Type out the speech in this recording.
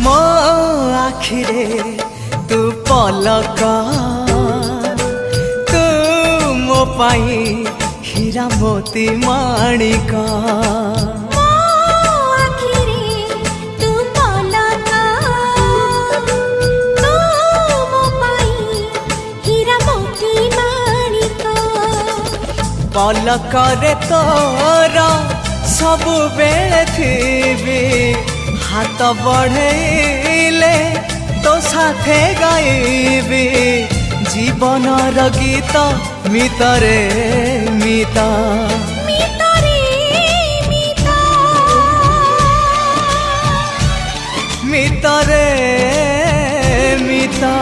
मो आखिरे तू पलक तू मो पाई हीरा मोती माणिक पलकरे तोर सबु बेले थी हाथ बढ़ेले तो साथे गाइबी जीवन गीत मितरे मिता मितरे मिता